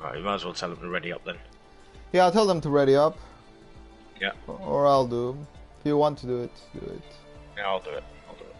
Alright, you might as well tell them to ready up then. Yeah, I'll tell them to ready up. Yeah. Or I'll do. If you want to do it, do it. Yeah, I'll do it. I'll do it.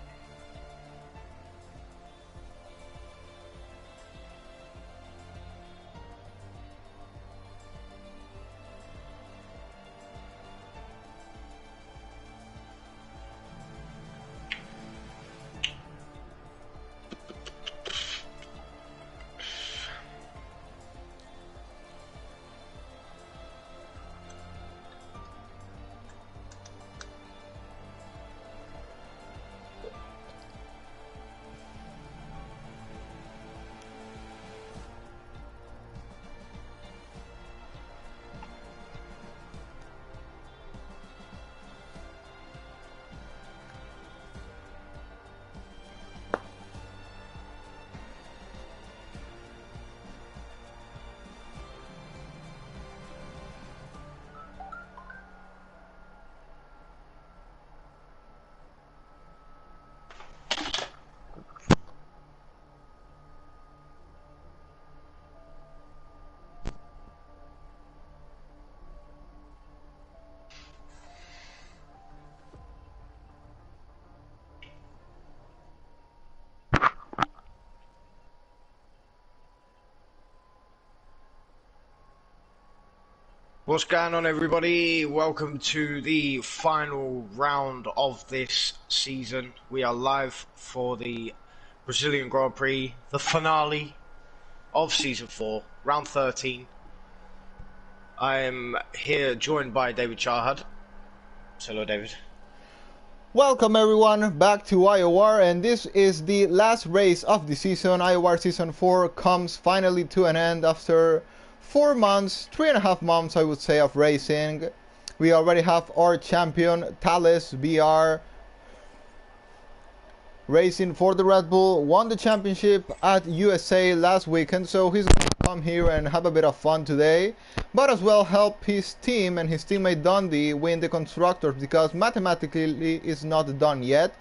What's going on, everybody? Welcome to the final round of this season. We are live for the Brazilian Grand Prix, the finale of Season 4, Round 13. I am here joined by David Charhad. Hello, David. Welcome everyone back to IOR, and this is the last race of the season. IOR Season 4 comes finally to an end after 4 months, 3.5 months I would say, of racing. We already have our champion, Thales BR, racing for the Red Bull, won the championship at USA last weekend, so he's going to come here and have a bit of fun today, but as well help his team and his teammate Dundee win the Constructors, because mathematically it's not done yet.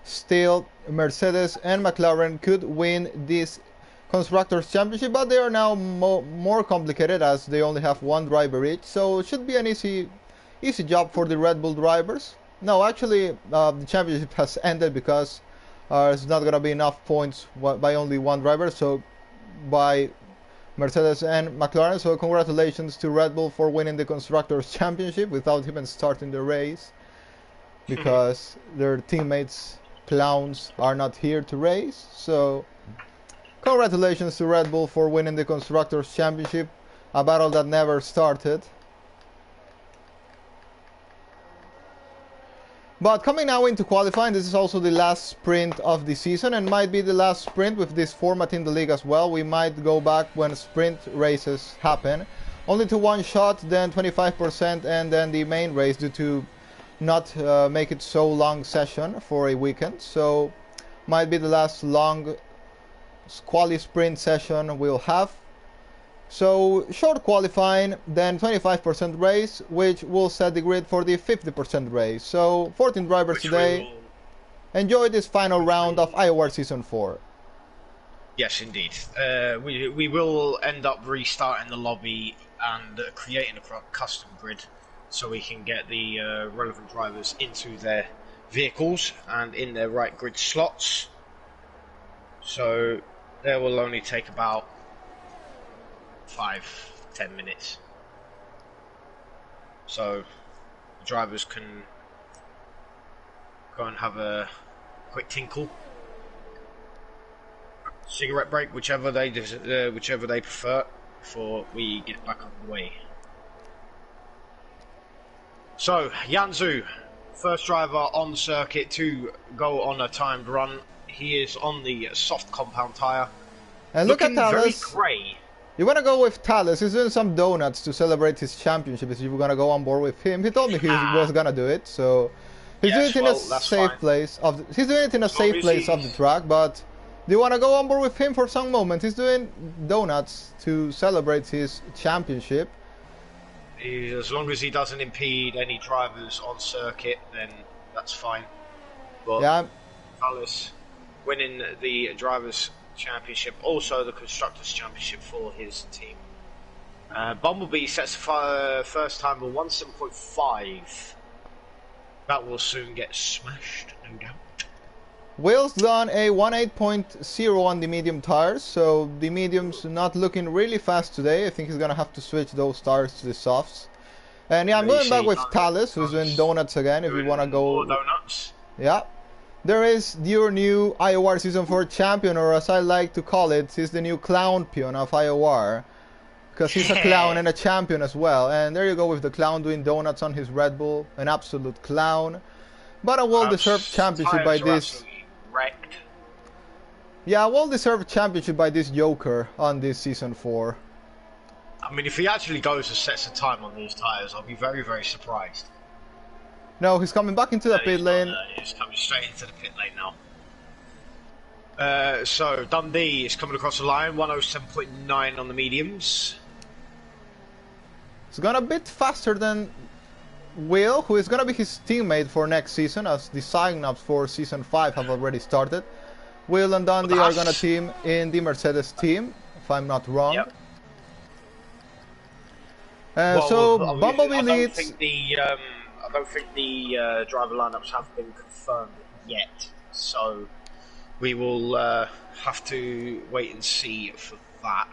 Still, Mercedes and McLaren could win this Constructors Championship, but they are now more complicated as they only have one driver each, so it should be an easy job for the Red Bull drivers. No, actually, the championship has ended because it's not going to be enough points by only one driver, so by Mercedes and McLaren. So congratulations to Red Bull for winning the Constructors Championship without even starting the race, because their teammates, clowns, are not here to race. So congratulations to Red Bull for winning the Constructors Championship, a battle that never started. But coming now into qualifying, this is also the last sprint of the season and might be the last sprint with this format in the league as well. We might go back when sprint races happen. Only to one shot, then 25%, and then the main race due to not make it so long session for a weekend. So might be the last long quali sprint session we'll have. So short qualifying, then 25% race, which will set the grid for the 50% race. So 14 drivers today. Enjoy this final round of IOR Season 4. Yes, indeed. We will end up restarting the lobby and creating a custom grid so we can get the relevant drivers into their vehicles and in their right grid slots. So that will only take about 5-10 minutes, so the drivers can go and have a quick tinkle, cigarette break, whichever they prefer, before we get back on the way. So Yanzu, first driver on circuit to go on a timed run. He is on the soft compound tyre, and look at very Thales. grey. You wanna go with Thales? He's doing some donuts to celebrate his championship. If you're gonna go on board with him, he told me he was gonna do it. So he's doing it in a safe place of. He's doing it in a safe place of the track. But do you wanna go on board with him for some moment? He's doing donuts to celebrate his championship. As long as he doesn't impede any drivers on circuit, then that's fine. But yeah, Thales winning the drivers' championship, also the constructors' championship for his team. Bumblebee sets first time on 17.5. That will soon get smashed, no doubt. Will's done a 18.0 on the medium tires, so the medium's not looking really fast today. I think he's gonna have to switch those tires to the softs. And yeah, I'm going back with Talus, who's doing donuts again, if you wanna go... More donuts. Yeah. There is your new IOR Season 4 champion, or as I like to call it, he's the new clown peon of IOR. Because he's a clown and a champion as well. And there you go with the clown doing donuts on his Red Bull. An absolute clown. But a well-deserved championship by this... Wrecked. Yeah, a well-deserved championship by this Joker on this Season 4. I mean, if he actually goes and sets a time on these tyres, I'll be very, very surprised. No, he's coming back into the pit lane. He's coming straight into the pit lane now. So, Dundee is coming across the line, 107.9 on the mediums. It's gone a bit faster than Will, who is going to be his teammate for next season, as the sign-ups for Season 5 have already started. Will and Dundee are going to team in the Mercedes team, if I'm not wrong. Yep. So, Bumblebee leads... I don't think the driver lineups have been confirmed yet, so we will have to wait and see for that.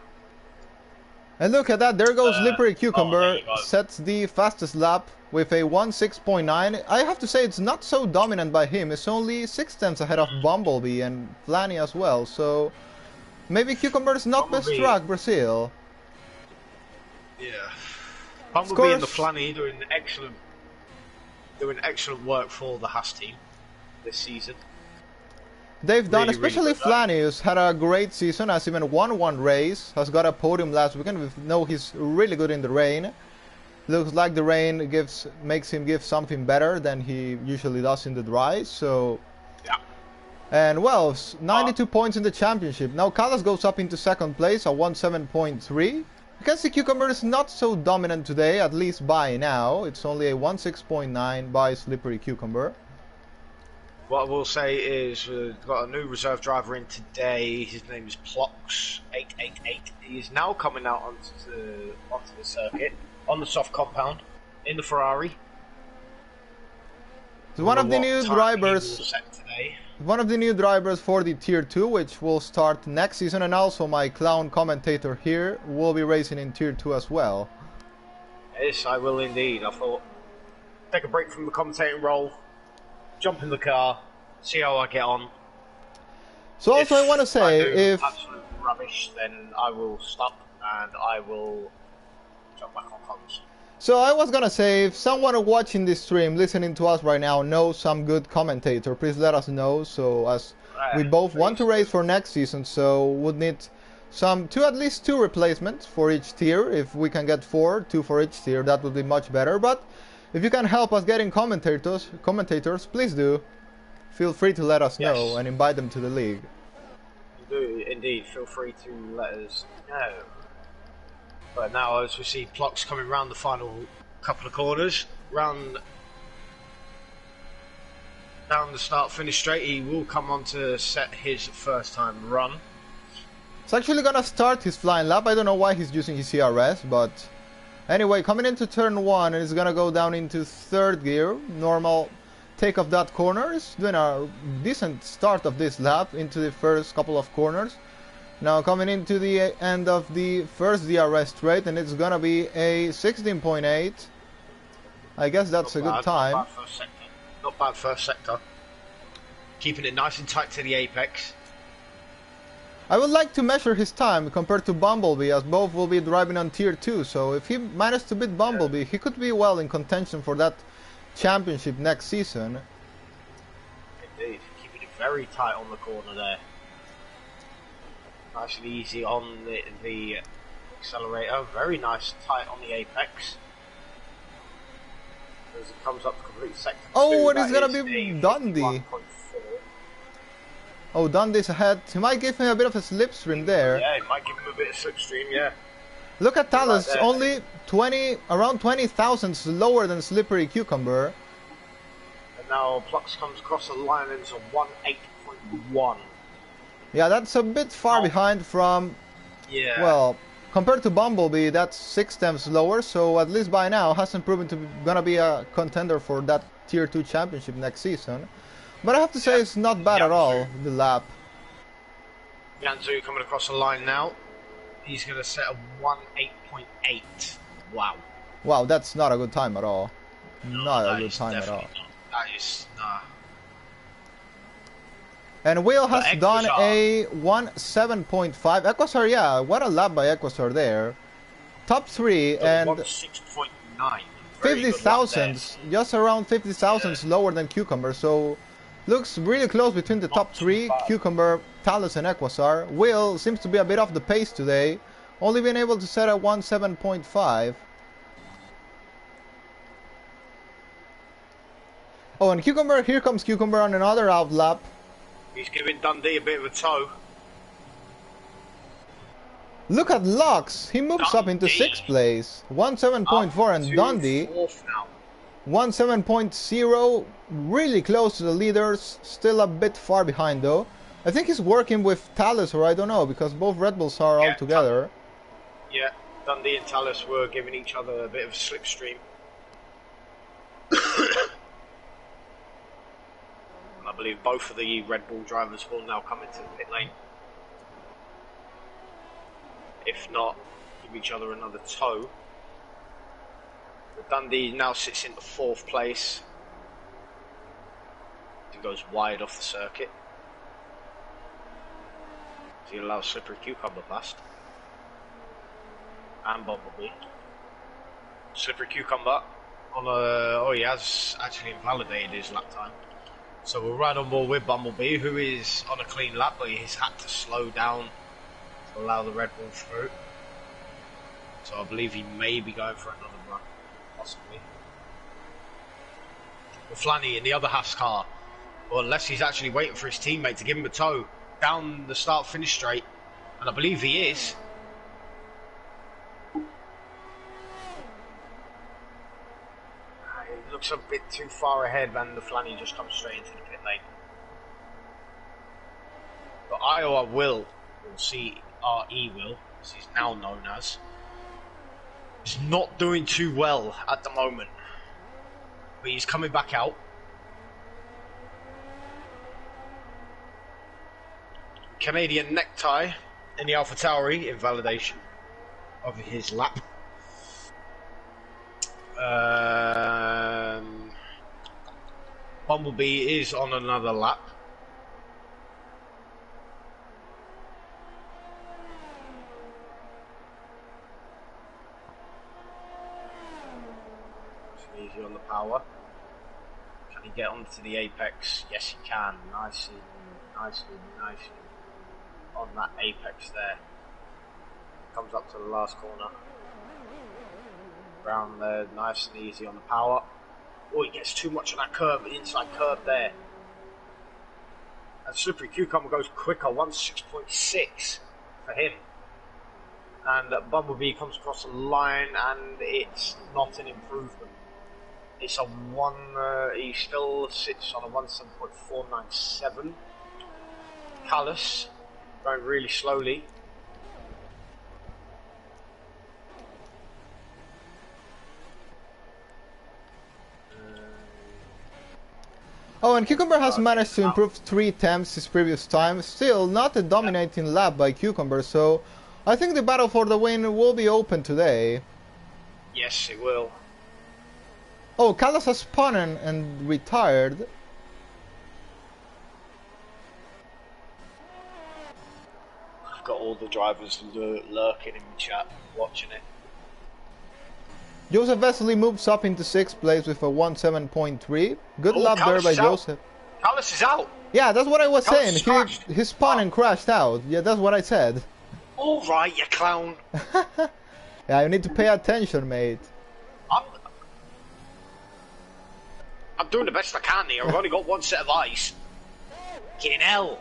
And look at that, there goes Slippery Cucumber, sets the fastest lap with a 1:06.9. I have to say it's not so dominant by him, it's only 6 tenths ahead of Bumblebee and Flanny as well, so maybe Cucumber's not best track, Brazil. Yeah. Bumblebee and the Flanny doing excellent work for the Haas team this season. They've done, especially Flanny, who's had a great season, has even won one race, has got a podium last weekend. We know he's really good in the rain. Looks like the rain makes him give something better than he usually does in the dry, so... Yeah. And well, 92 points in the championship. Now Callas goes up into second place at 17.3. You can see Cucumber is not so dominant today, at least by now. It's only a 16.9 by Slippery Cucumber. What I will say is we've got a new reserve driver in today. His name is Plox888. He is now coming out onto the circuit, on the soft compound, in the Ferrari. So one of the new drivers... One of the new drivers for the Tier 2, which will start next season, and also my clown commentator here will be racing in Tier 2 as well. Yes, I will indeed. I thought, take a break from the commentating role, jump in the car, see how I get on. So also I want to say, if absolute rubbish, then I will stop and I will jump back on comms. So I was gonna say, if someone watching this stream, listening to us right now, knows some good commentator, please let us know. So as we both want to race for next season, so would need at least two replacements for each tier. If we can get two for each tier, that would be much better. But if you can help us getting commentators, please do. Feel free to let us know and invite them to the league. Do indeed, feel free to let us know. But now, as we see Plox coming round the final couple of corners, down the start-finish straight, he will come on to set his first-time run. It's actually gonna start his flying lap. I don't know why he's using his CRS, but anyway, coming into turn 1, and it's gonna go down into third gear. Normal take of that corner. Is doing a decent start of this lap into the first couple of corners. Now coming into the end of the first DRS straight, and it's gonna be a 16.8. I guess that's a good time. Not bad first sector. Keeping it nice and tight to the apex. I would like to measure his time compared to Bumblebee, as both will be driving on Tier 2, so if he managed to beat Bumblebee, he could be well in contention for that championship next season. Indeed, keeping it very tight on the corner there. Nice and easy on the accelerator, very nice tight on the apex. As it comes up to complete sector 2, it is gonna be Dundee. Oh, Dundee's ahead. He might give him a bit of a slipstream there. Yeah, he might give him a bit of slipstream, yeah. Look at Talus, right, only around 20 thousandths lower than Slippery Cucumber. And now Plux comes across the line and it's a 1.8.1. Yeah, that's a bit far behind from, well, Compared to Bumblebee, that's 6 tenths lower, so at least by now hasn't proven to be gonna be a contender for that Tier 2 championship next season. But I have to say it's not bad at all, the lap. Yanzu coming across the line now. He's going to set a 1:08.8. Wow. Wow, that's not a good time at all. No, not a good time at all. Not. That is, nah. And Will has done a 1:7.5. Equasar, yeah, what a lap by Equasar there. Top 3 and 1:6.9. 50 thousandths, just around 50 thousandths lower than Cucumber, so looks really close between the top 3, Cucumber, Talus and Equasar. Will seems to be a bit off the pace today, only being able to set a 1:7.5. Oh, and Cucumber, here comes Cucumber on another out lap. He's giving Dundee a bit of a toe. Look at Lux, he moves up into 6th place. 1:7.4 and Dundee 1:7.0, really close to the leaders, still a bit far behind though. I think he's working with Talus, or I don't know, because both Red Bulls are all together. Yeah, Dundee and Talus were giving each other a bit of a slipstream. I believe both of the Red Bull drivers will now come into the pit lane. If not, give each other another toe. But Dundee now sits into 4th place. He goes wide off the circuit. So he allows Slippery Cucumber past. And Bumblebee. Slippery Cucumber on a... Oh, he has actually invalidated his lap time. So we're right on board with Bumblebee, who is on a clean lap, but he's had to slow down to allow the Red Bull through. So I believe he may be going for another run, possibly. With Flanny in the other half's car, or unless he's actually waiting for his teammate to give him a tow down the start-finish straight, and I believe he is. He looks a bit too far ahead, and the Flanny just comes straight into the pit lane. But IOR will, or CRE will, as he's now known as, is not doing too well at the moment. But he's coming back out. Canadian necktie in the AlphaTauri invalidation of his lap. Bumblebee is on another lap. Easy on the power. Can he get onto the apex? Yes, he can. Nicely on that apex there. Comes up to the last corner. Brown there, nice and easy on the power. Oh, he gets too much on that curve, inside curve there. And Slippery Cucumber goes quicker, 1:6.6 for him. And Bumblebee comes across the line, and it's not an improvement. It's a he still sits on a 1:7.497. Callus going really slowly. Oh, and Cucumber has managed to improve 3 attempts his previous time. Still not a dominating lap by Cucumber, so I think the battle for the win will be open today. Yes, it will. Oh, Callus has spun and retired. I've got all the drivers lurking in the chat, watching it. Joseph Vesely moves up into 6th place with a 1:7.3. Good lap there by Joseph. Callus is out. Yeah, that's what I was saying. He spun Oh. and crashed out. Yeah, that's what I said. All right, you clown. Yeah, you need to pay attention, mate. I'm doing the best I can here. I've only got one set of eyes. Fucking hell.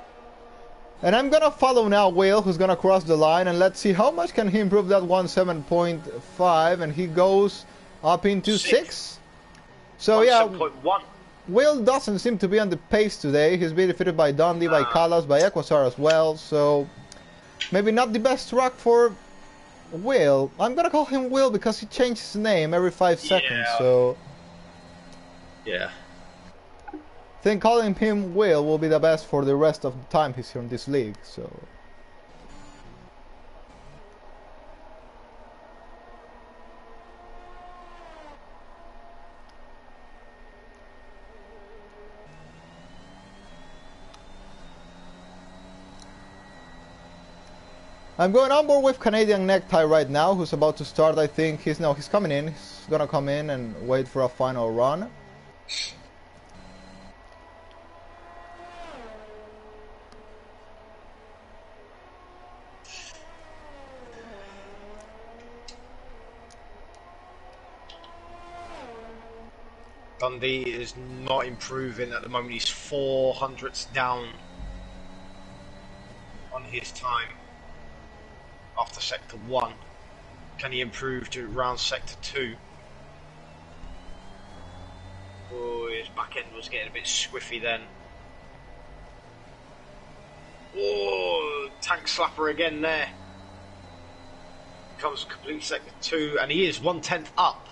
And I'm gonna follow now Will, who's gonna cross the line, and let's see how much can he improve that 1:7.5, and he goes up into 6. So yeah, 7.1. Will doesn't seem to be on the pace today. He's been defeated by Dundee, by Callus, by Equasar as well, so maybe not the best track for Will. I'm gonna call him Will because he changed his name every 5 seconds, Yeah. so Yeah. I think calling him Will will be the best for the rest of the time he's here in this league, so... I'm going on board with Canadian Necktie right now, who's about to start. I think he's coming in. He's gonna come in and wait for a final run. Dundee is not improving at the moment. He's 400ths down on his time after sector 1. Can he improve to around sector 2? Oh, his back end was getting a bit squiffy then. Oh, tank slapper again there. Comes complete sector 2, and he is 1/10 up.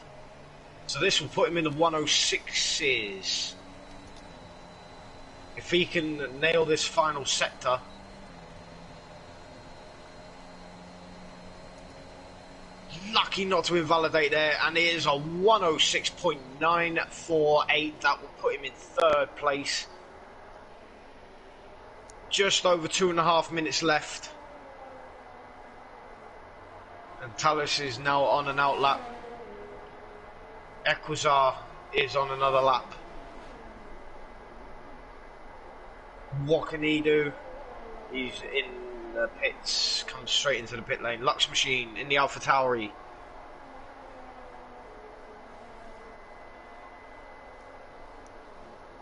So this will put him in the 106s. If he can nail this final sector, lucky not to invalidate there, and it is a 106.948. That will put him in 3rd place. Just over 2.5 minutes left. And Talus is now on an out lap. Equazar is on another lap. What can he do? He's in the pits, comes straight into the pit lane. Lux Machine in the Alpha Tauri.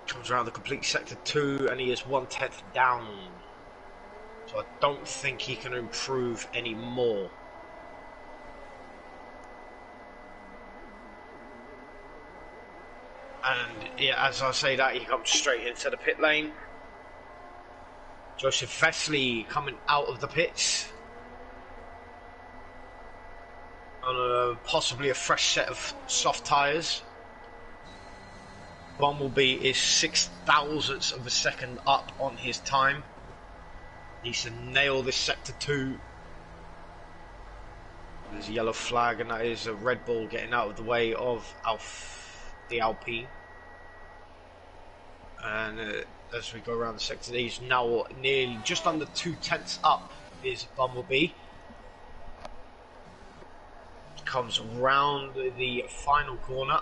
Comes around the complete sector 2, and he is 1/10 down. So I don't think he can improve any more. And yeah, as I say that, he comes straight into the pit lane. Joseph Fesley coming out of the pits on possibly a fresh set of soft tyres. Bumblebee is 0.06 of a second up on his time. Needs to nail this sector 2. There's a yellow flag, and that is a Red Bull getting out of the way of the Alpine. And as we go around the sector, he's now nearly just under 2/10 up. Is Bumblebee. Comes round the final corner.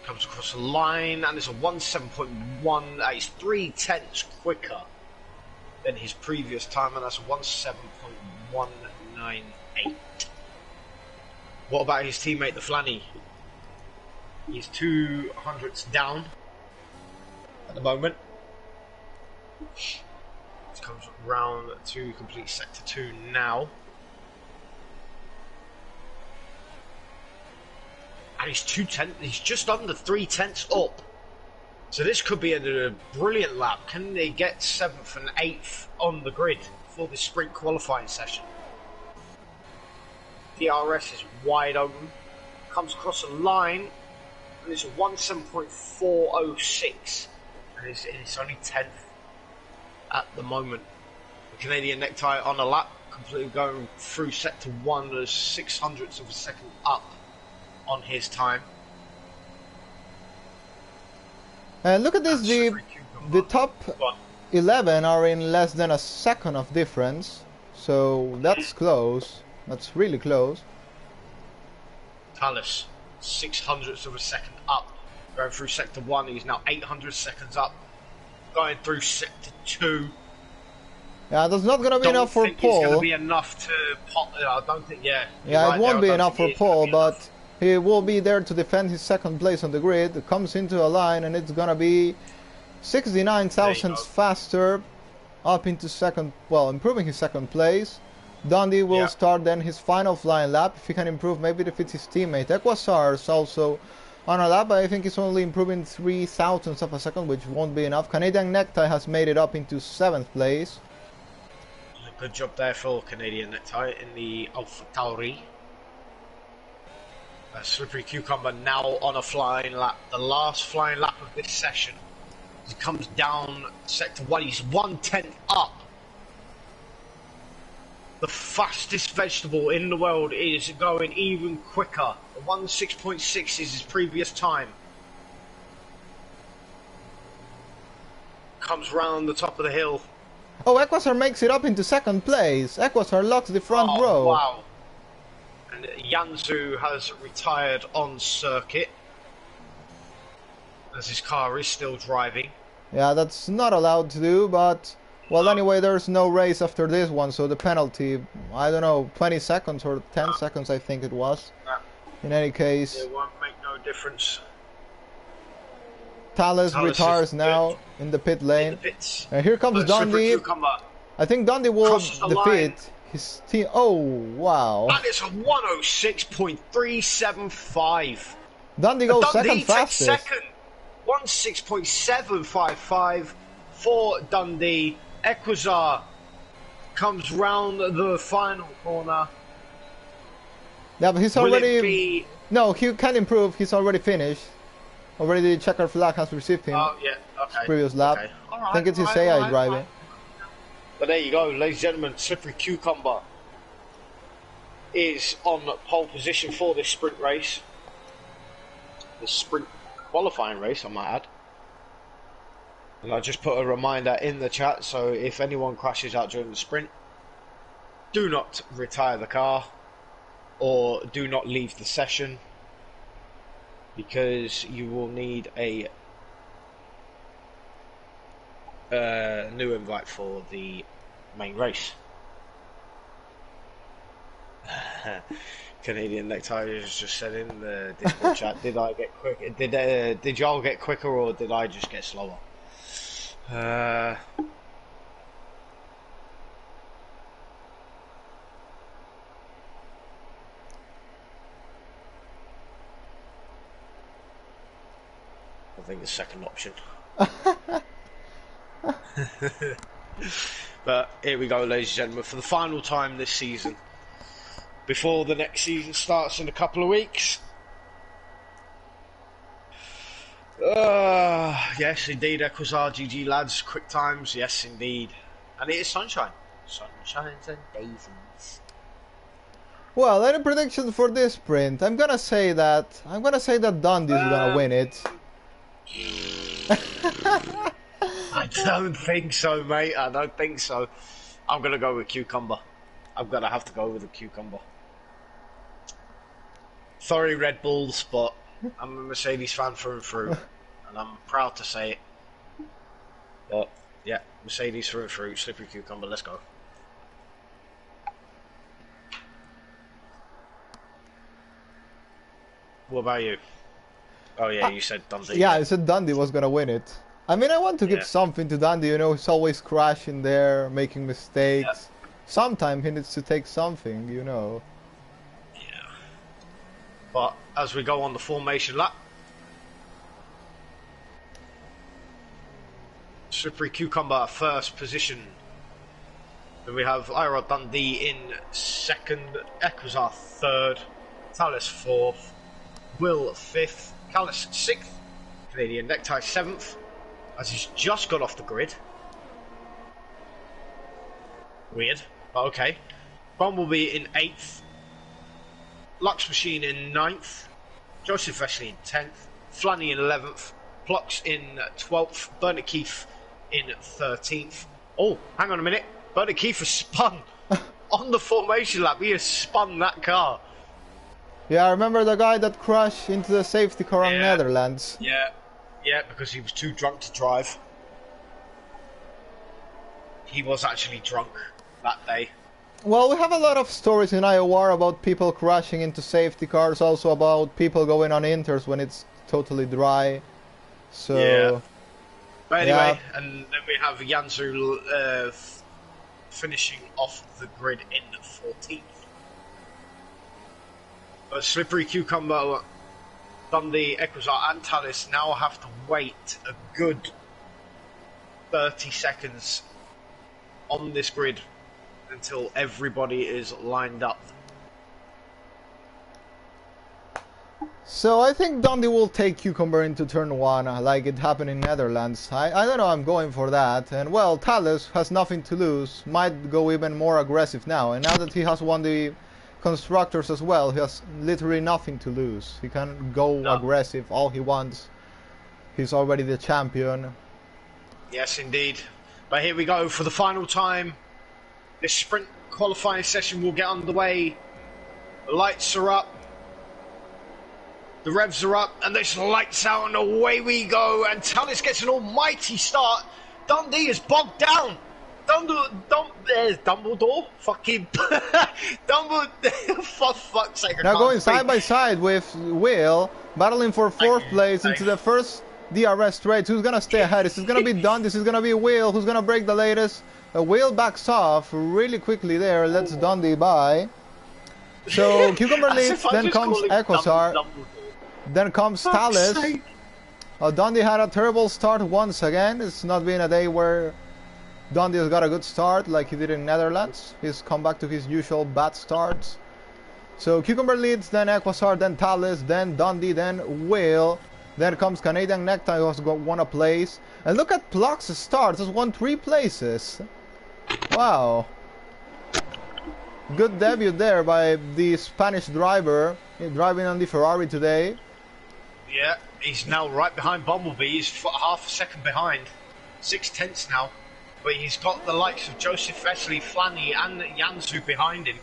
Comes across the line, and it's a 17.1. That is 0.3 quicker than his previous time, and that's 17.198. What about his teammate, the Flanny? He's 200ths down at the moment. This comes round to complete sector 2 now. And he's 2/10, he's just under 3/10 up. So this could be a brilliant lap. Can they get 7th and 8th on the grid for this sprint qualifying session? DRS is wide open. Comes across the line, and it's a 17.406. And it's only 10th at the moment. The Canadian Necktie on a lap, completely going through sector 1, as 0.06 of a second up on his time. And look at this, the top 11 are in less than a second of difference, so that's close. That's really close. Talus, 0.06 of a second up. Going through sector 1, he's now 800 seconds up. Going through sector 2. Yeah, that's not gonna be enough for It's Paul. gonna be enough to pop. I don't think. Yeah. Yeah, it won't be enough for Paul, but enough. he will be there to defend his second place on the grid. It comes into a line, and it's gonna be 69 thousandths faster, up into second. Well, improving his second place. Dundee will start then his final flying lap. If he can improve, maybe defeats his teammate. Equasar's also on a lap, but I think he's only improving 3 thousandths of a second, which won't be enough. Canadian Necktie has made it up into 7th place. Good job there for Canadian Necktie in the Alpha Tauri. A Slippery Cucumber now on a flying lap. The last flying lap of this session. He comes down sector 1. He's 1/10 up. The fastest vegetable in the world is going even quicker. 1:06.6 is his previous time. Comes round the top of the hill. Oh, Equasar makes it up into second place. Equasar locks the front row. Wow. And Yanzu has retired on circuit, as his car is still driving. Yeah, that's not allowed to do, but... Well, anyway, there's no race after this one, so the penalty, I don't know, 20 seconds or 10 seconds I think it was. In any case... It won't make no difference. Thales retires now in the pit lane. In the pits. And here comes Dundee. I think Dundee will defeat his team. Oh, wow. That is a 1:06.375. Dundee goes Dundee second fastest. Second. 1:06.755 for Dundee. Equazar comes round the final corner. Yeah, but he's already... No, he can improve. He's already finished. Already the checker flag has received him. Oh, yeah, okay. Previous lap. Okay. I think it's his AI driving. But there you go, ladies and gentlemen. Slippery Cucumber is on pole position for this sprint race. The sprint qualifying race, I might add. And I just put a reminder in the chat, so if anyone crashes out during the sprint, do not retire the car or do not leave the session, because you will need a new invite for the main race. Canadian Necktie has just said in the Discord chat, did I get quick? Did y'all get quicker or did I just get slower? I think the second option. But here we go, ladies and gentlemen, for the final time this season, before the next season starts in a couple of weeks. Yes, indeed, Equazar, GG lads, quick times, yes, indeed. And it is sunshine. Sunshines and daisies. Well, any predictions for this sprint? I'm gonna say that Dundee's gonna win it. I don't think so, mate. I don't think so. I'm gonna go with Cucumber. I'm gonna have to go with the Cucumber. Sorry, Red Bulls, but I'm a Mercedes fan through and through, and I'm proud to say it. But yeah, Mercedes through and through. Slippery Cucumber. Let's go. What about you? Oh yeah, you said Dundee. Yeah, I said Dundee was gonna win it. I mean, I want to give something to Dundee, you know, he's always crashing there, making mistakes. Yeah. Sometimes he needs to take something, you know. Yeah. But as we go on the formation lap, Slippery Cucumber first position. Then we have IOR Dundee in second, Equazar third, Thales fourth, Will fifth, Callis sixth, Canadian Necktie seventh, as he's just got off the grid. Weird, but okay. Bumblebee in 8th, Lux Machine in 9th, Joseph Vesely in 10th, Flanny in 11th, Plux in 12th, Bernard Keith in 13th. Oh, hang on a minute, Bernard Keith has spun on the formation lap. He has spun that car. Yeah, I remember the guy that crashed into the safety car in Netherlands. Yeah, because he was too drunk to drive. He was actually drunk that day. Well, we have a lot of stories in IOR about people crashing into safety cars, also about people going on inters when it's totally dry. So... Yeah. But anyway, and then we have Yanzu finishing off the grid in 14th. But Slippery Cucumber, Dundee, Equazar and Thales now have to wait a good 30 seconds on this grid until everybody is lined up. So I think Dundee will take Cucumber into turn 1 like it happened in Netherlands. I don't know, I'm going for that. And well, Thales has nothing to lose, might go even more aggressive now. And now that he has won the Constructors as well, he has literally nothing to lose. He can go aggressive all he wants. He's already the champion. Yes, indeed. But here we go for the final time. This sprint qualifying session will get underway. The lights are up. The revs are up, and this lights out, and away we go. And Tallis gets an almighty start. Dundee is bogged down. Dumbledore? Fucking Dumbledore. For fuck's sake. Now going side by side with Will, battling for 4th place into the first DRS straight. Who's gonna stay ahead? This is gonna be Dundee. This is gonna be Will. Who's gonna break the latest? Will backs off really quickly there. Lets Dundee by. So Cucumber leads, then comes Equasar. Then comes Thales. Dundee had a terrible start once again. It's not been a day where Dundee has got a good start like he did in Netherlands. He's come back to his usual bad starts. So Cucumber leads, then Equasar, then Thales, then Dundee, then Will. Then comes Canadian Necktie, who has won a place. And look at Pluck's start, has won 3 places. Wow. Good debut there by the Spanish driver, driving on the Ferrari today. Yeah, he's now right behind Bumblebee. He's half a second behind. 6/10 now. But he's got the likes of Joseph Vesely, Flanny, and Jansu behind him.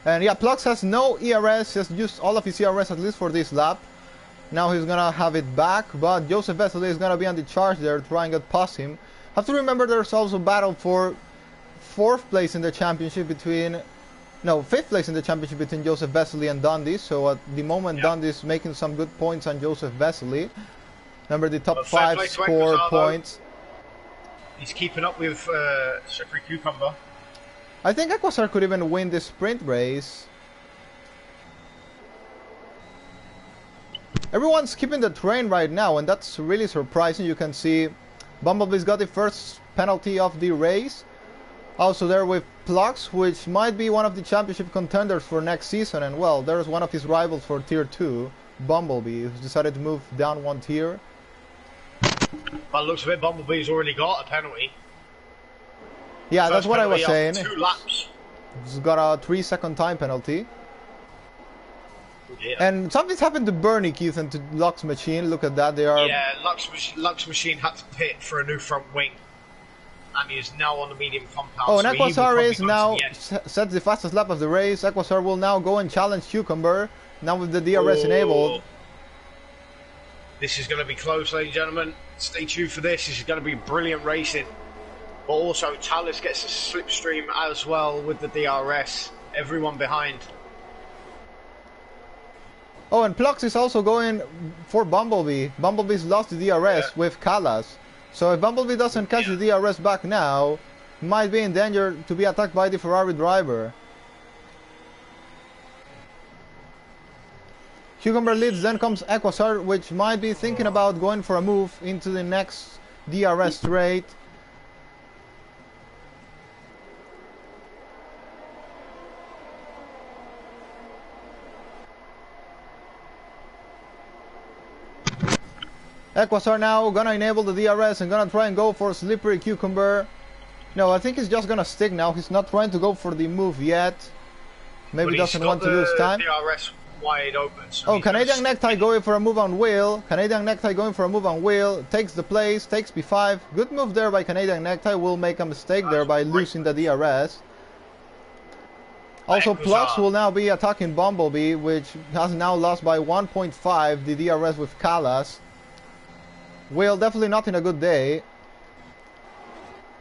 And yeah, Plux has no ERS, just used all of his ERS at least for this lap. Now he's gonna have it back, but Joseph Vesely is gonna be on the charge there, trying to get past him. Have to remember there's also a battle for 4th place in the championship between... No, 5th place in the championship between Joseph Vesely and Dundee. So at the moment, Dundee is making some good points on Joseph Vesely. Remember the top 5 score points. He's keeping up with Slippery Cucumber. I think Equasar could even win this sprint race. Everyone's keeping the train right now, and that's really surprising. You can see Bumblebee's got the first penalty of the race. Also there with Plux, which might be one of the championship contenders for next season. And well, there's one of his rivals for tier 2, Bumblebee, who's decided to move down 1 tier. By the looks of it, Bumblebee's already got a penalty. Yeah, that's what I was saying. 2 laps. He's got a 3-second time penalty. Yeah. And something's happened to Bernie Keith and to Lux Machine. Look at that, they are... Yeah, Lux Machine had to pit for a new front wing. And he is now on the medium compound. Oh, and Equasar is now sets the fastest lap of the race. Equasar will now go and challenge Cucumber, now with the DRS enabled. This is going to be close, ladies and gentlemen. Stay tuned for this. This is going to be brilliant racing. But also, Tallis gets a slipstream as well with the DRS. Everyone behind. Oh, and Plux is also going for Bumblebee. Bumblebee's lost the DRS with Callas. So if Bumblebee doesn't catch the DRS back now, he might be in danger to be attacked by the Ferrari driver. Cucumber leads, then comes Equasar, which might be thinking about going for a move into the next DRS straight. Equasar now gonna enable the DRS and gonna try and go for Slippery Cucumber. No, I think he's just gonna stick now. He's not trying to go for the move yet. Maybe doesn't want to lose time. DRS wide open, so oh, Canadian Necktie going for a move on Will. Canadian Necktie going for a move on Will. Takes the place, takes P5. Good move there by Canadian Necktie. Will make a mistake there by losing the DRS. Also, Plux will now be attacking Bumblebee, which has now lost by 1.5 the DRS with Callas. Will definitely not in a good day.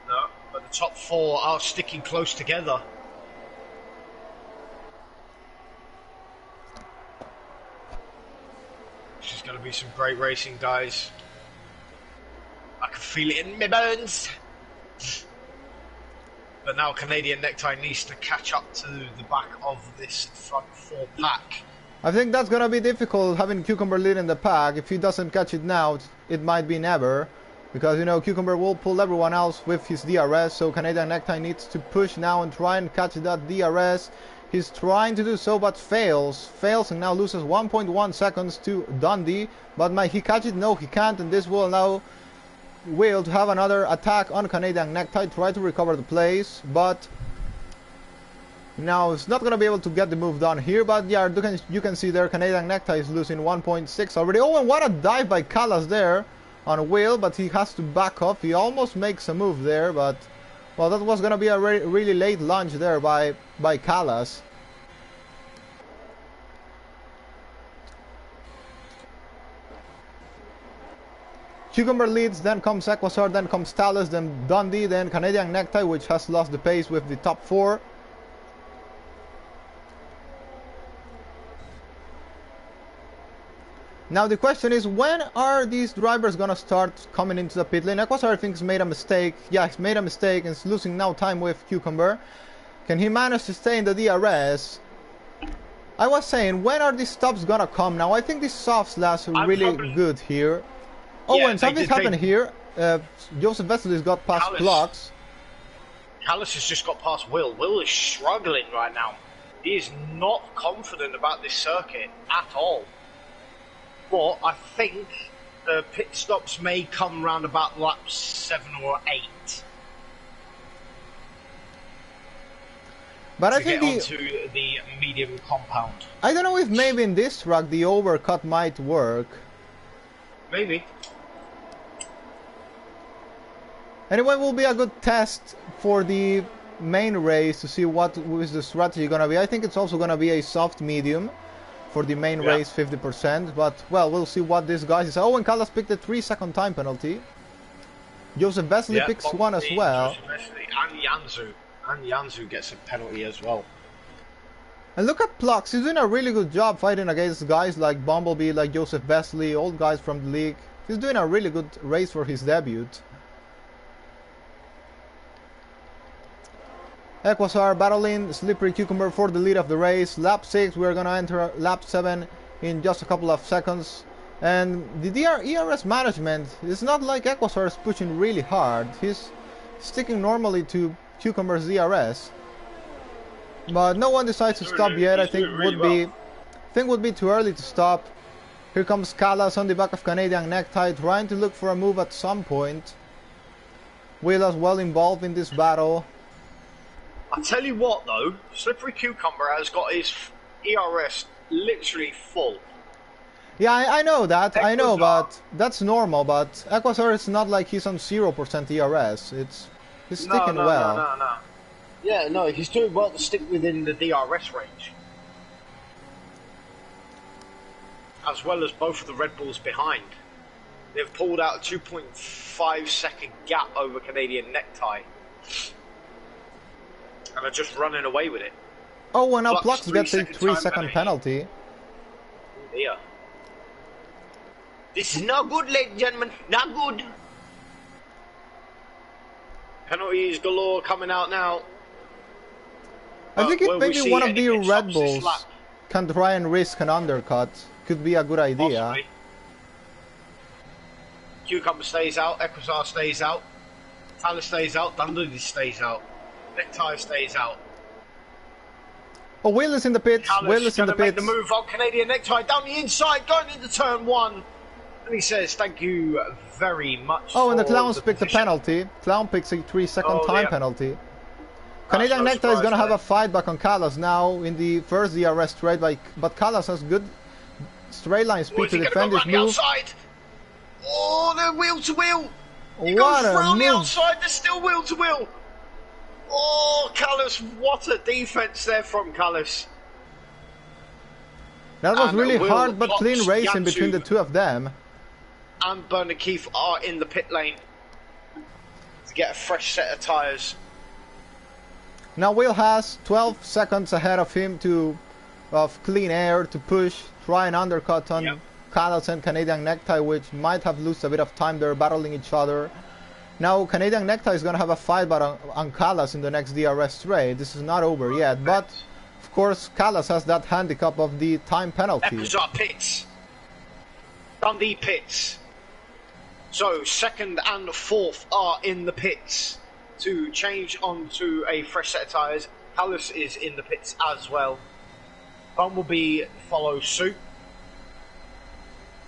No, but the top 4 are sticking close together. This is going to be some great racing, guys. I can feel it in my bones. But now Canadian Necktie needs to catch up to the back of this front 4 pack. I think that's gonna be difficult having Cucumber lead in the pack. If he doesn't catch it now, it might be never. because you know Cucumber will pull everyone else with his DRS, so Canadian Necktie needs to push now and try and catch that DRS. He's trying to do so but fails, and now loses 1.1 seconds to Dundee, but might he catch it? No, he can't, and this will allow Will to have another attack on Canadian Necktie, try to recover the place, but now it's not going to be able to get the move done here, but yeah, you can see there Canadian Necktie is losing 1.6 already. Oh, and what a dive by Callas there on Will, but he has to back off. He almost makes a move there, but well, that was going to be a really late launch there by Callas. Cucumber leads, then comes Equasar, then comes Talus, then Dundee, then Canadian Necktie, which has lost the pace with the top 4. Now the question is, when are these drivers gonna start coming into the pit lane? Equasar, I think, has made a mistake. Yeah, he's made a mistake and is losing now time with Cucumber. Can he manage to stay in the DRS? I was saying, when are these stops gonna come now? I think these softs last really good here. Oh, yeah, and something's happened here. Joseph Vesely's got past blocks. Callas has just got past Will. Will is struggling right now. He is not confident about this circuit at all. But I think the pit stops may come round about lap 7 or 8. But to I think get onto the medium compound. I don't know if maybe in this track the overcut might work. Maybe. Anyway, will be a good test for the main race to see what is the strategy gonna be. I think it's also gonna be a soft medium for the main race, 50%. But well, we'll see what this guy is. Oh, and Callas picked a 3-second time penalty. Joseph Vesely picks one as well. And Janzu gets a penalty as well. And look at Plux. He's doing a really good job fighting against guys like Bumblebee, like Joseph Vesely, old guys from the league. He's doing a really good race for his debut. Equasar battling Slippery Cucumber for the lead of the race. Lap 6, we're gonna enter lap 7 in just a couple of seconds. And the ERS management, it's not like Equasar is pushing really hard. He's sticking normally to Cucumber's DRS. But no one decides to stop yet. I think would be too early to stop. Here comes Callas on the back of Canadian Necktie, trying to look for a move at some point. Will as well involved in this battle. I tell you what though, Slippery Cucumber has got his ERS literally full. Yeah, I know that, I know, but that's normal. But Equasar, it's not like he's on 0% ERS. He's sticking well. No. Yeah, no, he's doing well to stick within the DRS range. As well as both of the Red Bulls behind. They've pulled out a 2.5 second gap over Canadian Necktie. And are just running away with it. Oh, and now Plux gets a 3-second penalty. Yeah. This is not good, ladies and gentlemen. Not good. Penalties galore coming out now. I think if maybe one of the Red Bulls can try and risk an undercut, could be a good idea. Possibly. Cucumber stays out, Equasar stays out, Talus stays out, Dundee stays out, Necktie stays out. Oh, Will is in the pits. Will is in the pits. Make the move on Canadian Necktie down the inside, going into turn 1. And he says, thank you very much. Oh, and the Clowns picked a penalty. Clown picks a 3-second time penalty. Canadian Necktie is going to have a fight back on Callas now in the first DRS straight, but Callas has good straight line speed to defend his move. Outside? Oh, they're wheel to wheel. He what goes round the move. outside, they're still wheel to wheel. Oh, Callas, what a defense there from Callas. That was really hard but clean racing between the two of them. And Bernard Keith are in the pit lane to get a fresh set of tyres. Now Will has 12 seconds ahead of him of clean air to push, try and undercut on Callas and Canadian Necktie, which might have lost a bit of time. They're battling each other. Now Canadian Necktie is going to have a fight on Callas in the next DRS straight. This is not over yet, but of course Callas has that handicap of the time penalty. Equasar pits. Dundee pits. So second and fourth are in the pits to change onto a fresh set of tyres. Palace is in the pits as well. Bumblebee follows suit.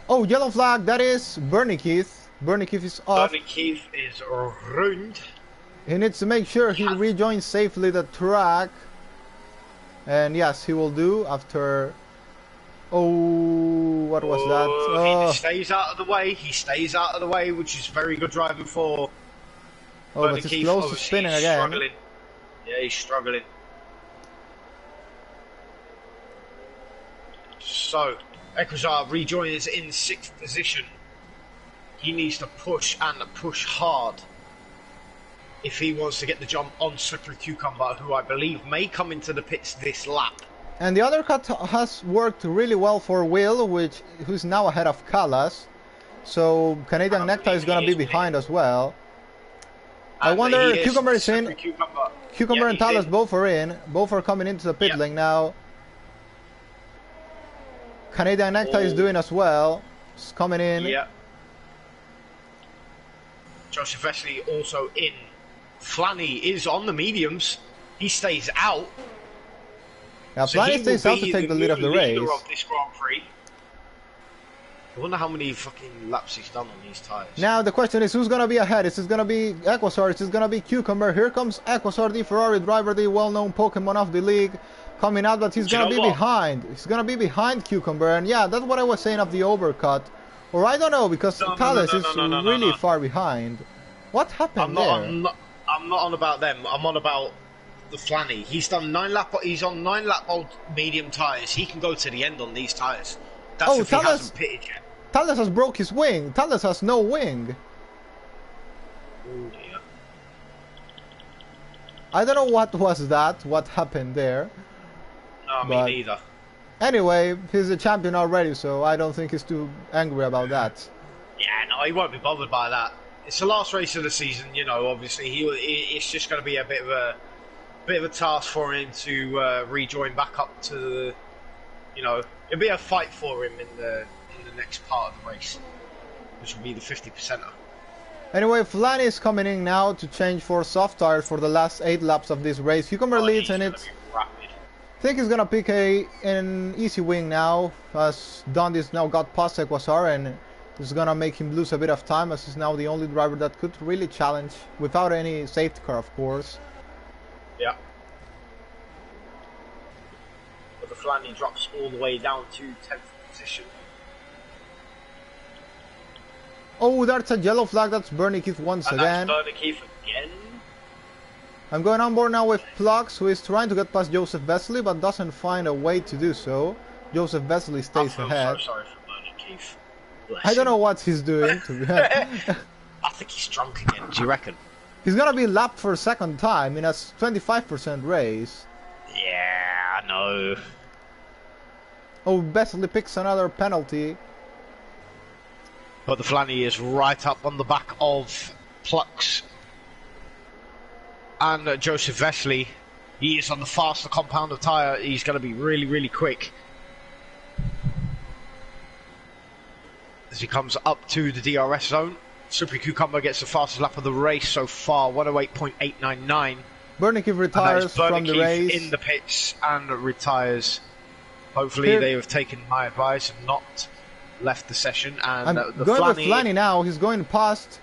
Oh, yellow flag, that is Bernie Keith. Bernie Keith is off. Bernie Keith is ruined. He needs to make sure he rejoins safely the track. And yes, he will do after... Oh, what was that? He stays out of the way. He stays out of the way, which is very good driving for Bernie but he's Keith. close to spinning again. Struggling. Yeah, he's struggling. So, Equazar rejoins in 6th position. He needs to push and push hard if he wants to get the jump on Slippery Cucumber, who I believe may come into the pits this lap. And the other cut has worked really well for Will, who's now ahead of Callas. So Canadian Necktie is going to be behind as well. I wonder, Cucumber is in. Cucumber and Talas both are in. Both are coming into the pit lane now. Canadian Necktie is doing as well. It's coming in. Yeah. Joseph Wesley also in. Flanny is on the mediums. He stays out. Yeah, so Flanny stays out to take the lead of the race. Of this Grand Prix. I wonder how many fucking laps he's done on these tyres. Now the question is, who's gonna be ahead? Is this gonna be Equazar? Is this gonna be Cucumber? Here comes Equazar, the Ferrari driver, the well-known Pokemon of the league, coming out, but he's gonna be behind. He's gonna be behind Cucumber, and yeah, that's what I was saying of the overcut. Or I don't know, because Talis is really far behind. What happened there? I'm not on about them. I'm on about the Flanny. He's done 9 lap. He's on 9 lap old medium tyres. He can go to the end on these tyres. That's if he hasn't pitted yet. Talis has broke his wing. Talis has no wing. Oh dear. I don't know what was that. What happened there? No, me neither. Anyway, he's a champion already, so I don't think he's too angry about that. Yeah, no, he won't be bothered by that. It's the last race of the season, you know. Obviously, it's just going to be a bit of a task for him to rejoin back up to the, you know, it'll be a fight for him in the next part of the race, which will be the 50%er. Anyway, Flanny is coming in now to change for soft tires for the last 8 laps of this race. Cucumber leads, and it's rapid. I think he's gonna pick an easy wing now, as Dundee's now got past Equazar, and it's gonna make him lose a bit of time, as he's now the only driver that could really challenge without any safety car, of course. Yeah. But the Flanny drops all the way down to 10th position. Oh, that's a yellow flag. That's Bernie Keith once again. That's Bernie Keith again. I'm going on board now with Plux, who is trying to get past Joseph Vesely, but doesn't find a way to do so. Joseph Vesely stays ahead. I'm so sorry for Bernie Keith. I don't know what he's doing, to be honest. I think he's drunk again. Do you reckon? He's gonna be lapped for a second time in a 25% race. Yeah, I know. Oh, Vesely picks another penalty. But the Flanny is right up on the back of Plux and Joseph Vesely. He is on the faster compound of tyre. He's going to be really, really quick as he comes up to the DRS zone. Slippery Cucumber gets the fastest lap of the race so far, 108.899. Bernie Keith retires from the race. In the pits and retires. Hopefully they have taken my advice and not left the session. And I'm going with Flanny now. He's going past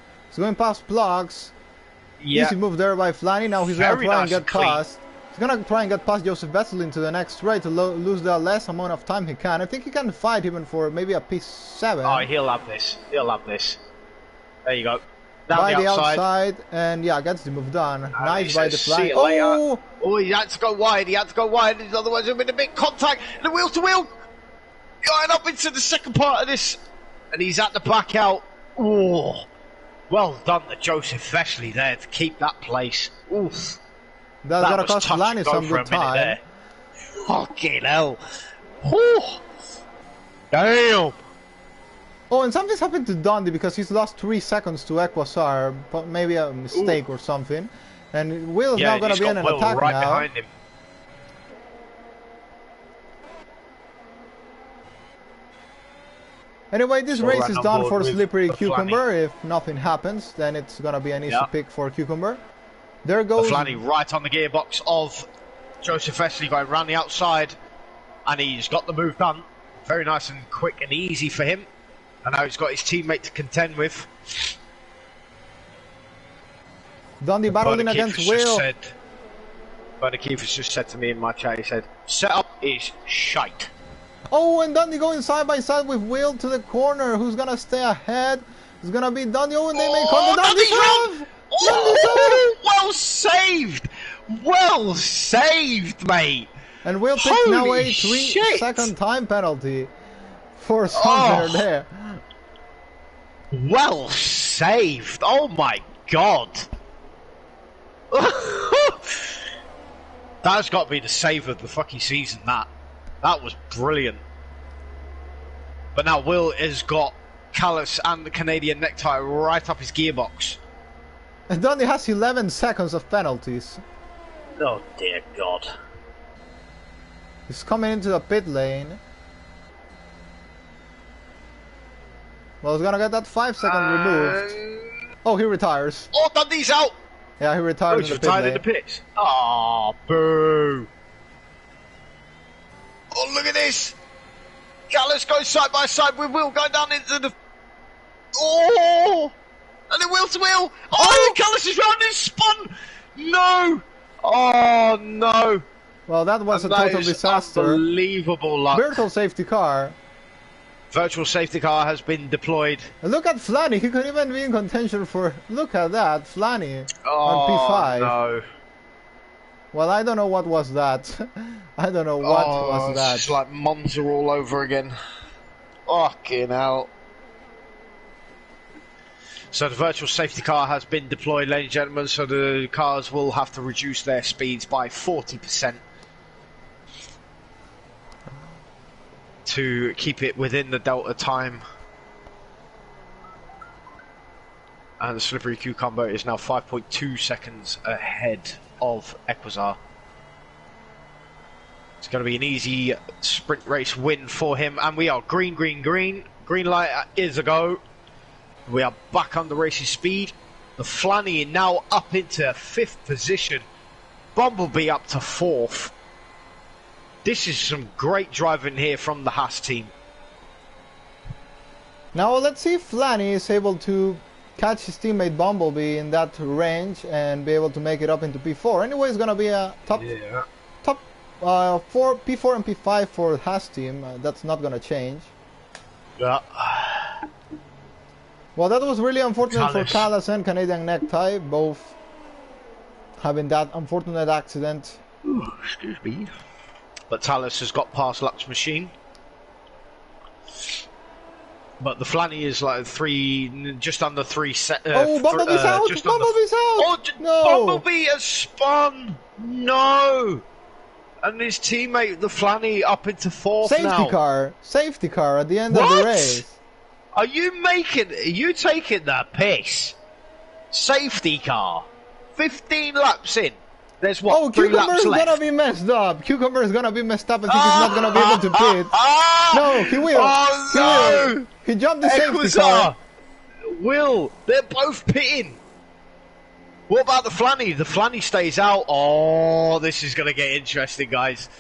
Plugs. Yeah. Easy move there by Flanny. Now he's gonna try and get past. He's gonna try and get past Joseph Vesely into the next straight to lose the less amount of time he can. I think he can fight even for maybe a P7. Oh, he'll have this. He'll have this. There you go. Down by the outside, and yeah, gets the move done. Nice by the Flanny. Oh, he had to go wide. He had to go wide. Otherwise, there'd been a big contact. And the wheel to wheel. Going up into the second part of this, and he's at the back out. Oh, well done to Joseph Vesely there to keep that place. Oof. That's gonna cost Flanny some good time. Fucking hell. Oh. Damn. Oh, and something's happened to Dundee because he's lost 3 seconds to Equazar, but maybe a mistake or something. And Will's now gonna be in an attack right now. Behind him. Anyway, this So race right is on done board for with Slippery the Cucumber. If nothing happens, then it's gonna be an easy pick for Cucumber. There The goes Flanny right on the gearbox of Joseph Vesely going round the outside, and he's got the move done. Very nice and quick and easy for him. And now he's got his teammate to contend with. Dundee battling against Will. Bernie Keefe has just said to me in my chat, he said, setup is shite. Oh, and Dundee going side by side with Will to the corner. Who's gonna stay ahead? It's gonna be Dundee. Oh, and they make contact. Dundee Oh, well saved! Well saved, mate! And Will picks now a 3-second time penalty for something there. Well saved! Oh my god! That's got to be the save of the fucking season, that was brilliant. But now Will has got Callus and the Canadian necktie right up his gearbox. And Dundee has 11 seconds of penalties. Oh dear god. He's coming into the pit lane. Well, he's gonna get that 5-second removed. Oh, he retires. Oh, Dundee's out! Yeah, he retired in he's the retired pit in the pits. Oh, boo. Oh, look at this. Callus goes side by side with Will going down into the... Oh! And then Will to Will. Oh, Callus is round and spun. No. Oh, no. Well, that was a total disaster. Unbelievable luck. Virtual safety car. Virtual safety car has been deployed. And look at Flanny. He could even be in contention for... Look at that. Flanny on P5. No. Well, I don't know what was that. I don't know what was that. It's like Monza all over again. Fucking hell. So the virtual safety car has been deployed, ladies and gentlemen, so the cars will have to reduce their speeds by 40% to keep it within the delta time. And the Slippery Cucumber is now 5.2 seconds ahead of Equazar. It's going to be an easy sprint race win for him, and we are green, green, green. Green light is a go. We are back on the racing speed. The Flanny now up into 5th position. Bumblebee up to 4th. This is some great driving here from the Haas team. Now let's see if Flanny is able to catch his teammate Bumblebee in that range and be able to make it up into P4. Anyway, it's going to be a top 4, P4 and P5 for Haas team. That's not going to change. Yeah. Well, that was really unfortunate for Callus and Canadian Necktie, both having that unfortunate accident. Ooh, excuse me. But Talus has got past Lux Machine. But the Flanny is like just under 3 oh, Bumblebee's out! Bumblebee's out! Oh, no! Bumblebee has spun! No! And his teammate, the Flanny, up into 4th now. Safety car at the end of the race. Are you taking the piss? Safety car. 15 laps in. There's what, 3 laps left? Cucumber's gonna be messed up. Cucumber's gonna be messed up and he's not gonna be able to pit. No, he will. Oh, no. He will. He jumped the safety car. Will. They're both pitting. What about the Flanny? The Flanny stays out. Oh, this is gonna get interesting, guys.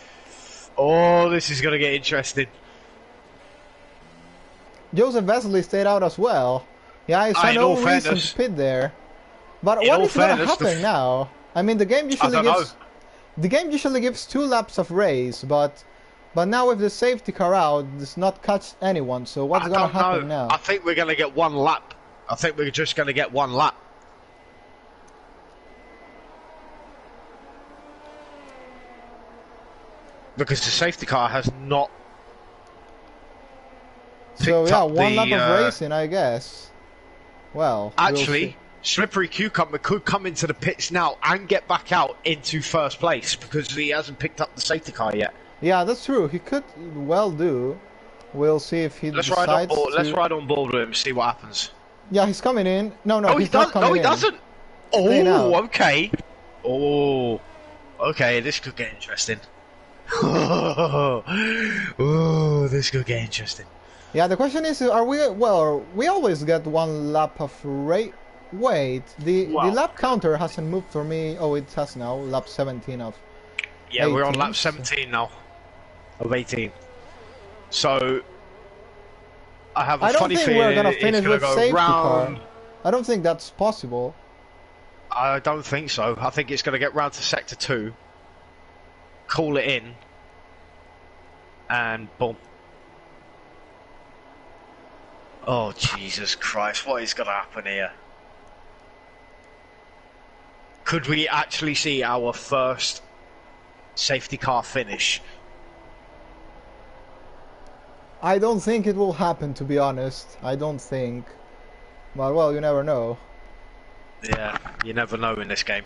Oh, this is gonna get interesting. Joseph Vesely stayed out as well. Yeah, I saw no reason to pit there. But what is going to happen now? I mean, the game usually gives 2 laps of race, but now with the safety car out, it's not catch anyone. So what's going to happen now? I think we're going to get 1 lap. I think we're just going to get 1 lap. Because the safety car has not. So yeah, 1 lap of racing, I guess. Well, actually, Slippery Cucumber could come into the pits now and get back out into 1st place because he hasn't picked up the safety car yet. Yeah, that's true. He could well do. We'll see if he decides to... Let's ride on board with him and see what happens. Yeah, he's coming in. No, he's not not coming in. No, he doesn't. Oh, okay. Oh, okay. This could get interesting. Oh, this could get interesting. Yeah, the question is, are we... Well, we always get one lap of rate. Wait, the Well, lap counter hasn't moved for me. Oh, it has now. Lap 17 of yeah, we're on 18. lap 17 now of 18. So I have a I don't funny think we're feeling gonna it's finish going to with go safety car. round. I don't think that's possible. I don't think so. I think it's going to get round to sector 2, call it in, and boom. Oh, Jesus Christ, what is going to happen here? Could we actually see our first safety car finish? I don't think it will happen, to be honest. I don't think. But, well, you never know. Yeah, you never know in this game.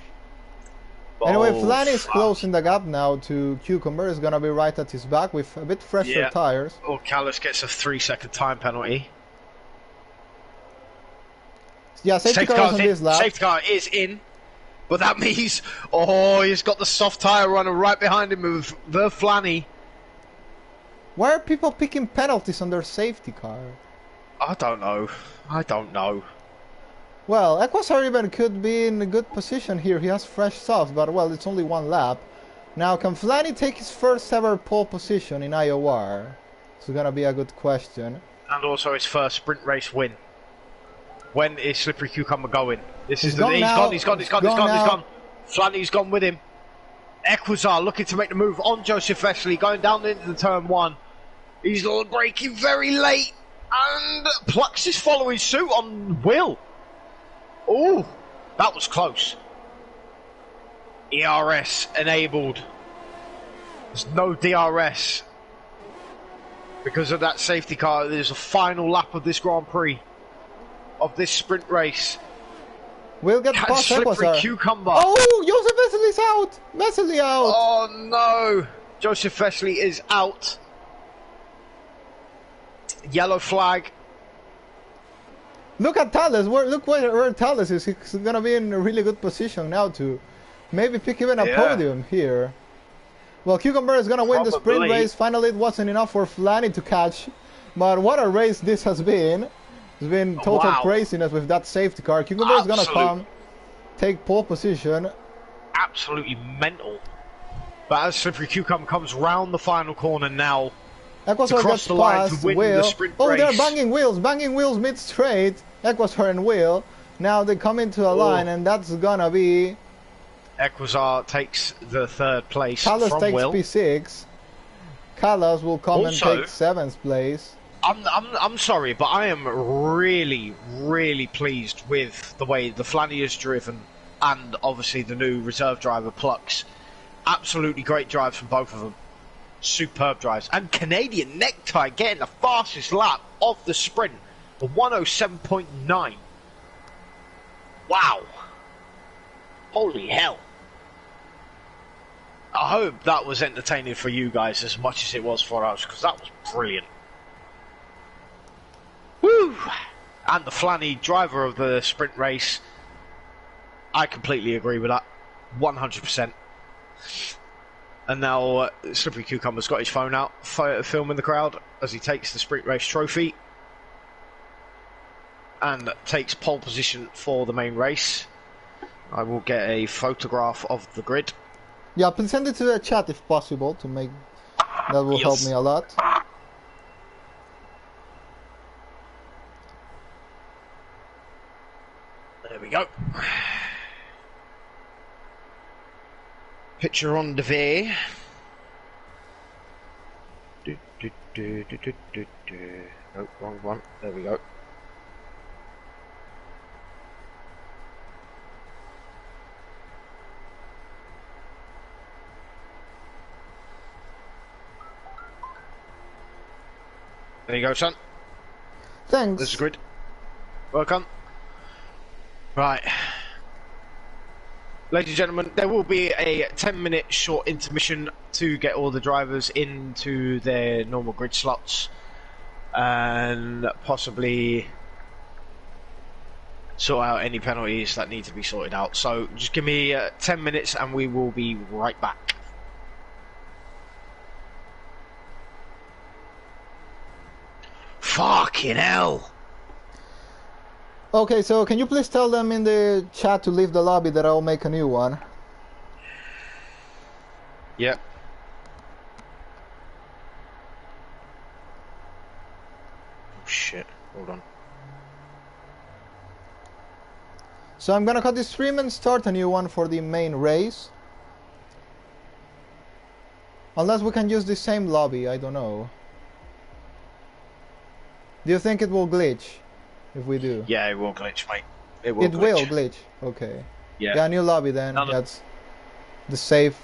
Anyway, Oh, Flan is fuck. closing the gap now to Cucumber. Is gonna be right at his back with a bit fresher Yeah. tires. Or Callis gets a 3-second time penalty. Yeah, safety car is on this lap. Safety car is in. But that means, oh, he's got the soft tyre runner right behind him with the Flanny. Why are people picking penalties on their safety car? I don't know. I don't know. Well, Equasariban could be in a good position here. He has fresh softs, but well, it's only one lap. Now, can Flanny take his first ever pole position in IOR? It's gonna be a good question. And also his first sprint race win. When is Slippery Cucumber going? This He's is gone now. He's gone. Flanny's gone with him. Equazar looking to make the move on Joseph Vesely, going down into the turn 1. He's braking very late, and Plux is following suit on Will. Oh, that was close. ERS enabled. There's no DRS because of that safety car. There's a final lap of this Grand Prix, of this sprint race. We'll get past Slippery Equasar. Cucumber. Oh, Joseph Vesely's out! Vesely out! Oh no! Joseph Vesely is out. Yellow flag. Look at Thales. Look where Thales is. He's gonna be in a really good position now to maybe pick even a podium here. Well, Cucumber is gonna win the sprint race. Finally, it wasn't enough for Flanny to catch, but what a race this has been. It's been total craziness with that safety car. Cucumber is gonna come, take pole position. Absolutely mental. But as Slippery Cucumber comes round the final corner now, Equasar gets past Will. Oh, they're banging wheels mid-straight. Equasar and Will. Now they come into a line, and that's gonna be... Equazar takes the 3rd place Callas from takes Will. P6. Callas will come and take 7th place. I'm sorry, but I am really, really pleased with the way the Flanny is driven, and obviously the new reserve driver Plux. Absolutely great drives from both of them. Superb drives. And Canadian Necktie getting the fastest lap of the sprint, the 107.9. Wow. Holy hell. I hope that was entertaining for you guys as much as it was for us, because that was brilliant. Woo! And the Flanny, driver of the sprint race. I completely agree with that. 100%. And now Slippery Cucumber's got his phone out, filming the crowd as he takes the sprint race trophy and takes pole position for the main race. I will get a photograph of the grid. Yeah, please send it to the chat if possible to make... That will help me a lot. There we go. Picture on the V. Nope, wrong one. There we go. There you go, son. Thanks. This is good. Welcome. Right. Ladies and gentlemen, there will be a 10-minute short intermission to get all the drivers into their normal grid slots and possibly sort out any penalties that need to be sorted out. So just give me 10 minutes and we will be right back. Fucking hell. Okay, so can you please tell them in the chat to leave the lobby that I'll make a new one? Yep. Oh shit, hold on. So I'm gonna cut this stream and start a new one for the main race. Unless we can use the same lobby, I don't know. Do you think it will glitch if we do? Yeah, it will glitch, mate. It Will glitch. Okay. Yeah. Yeah, new lobby then. Another... That's the safe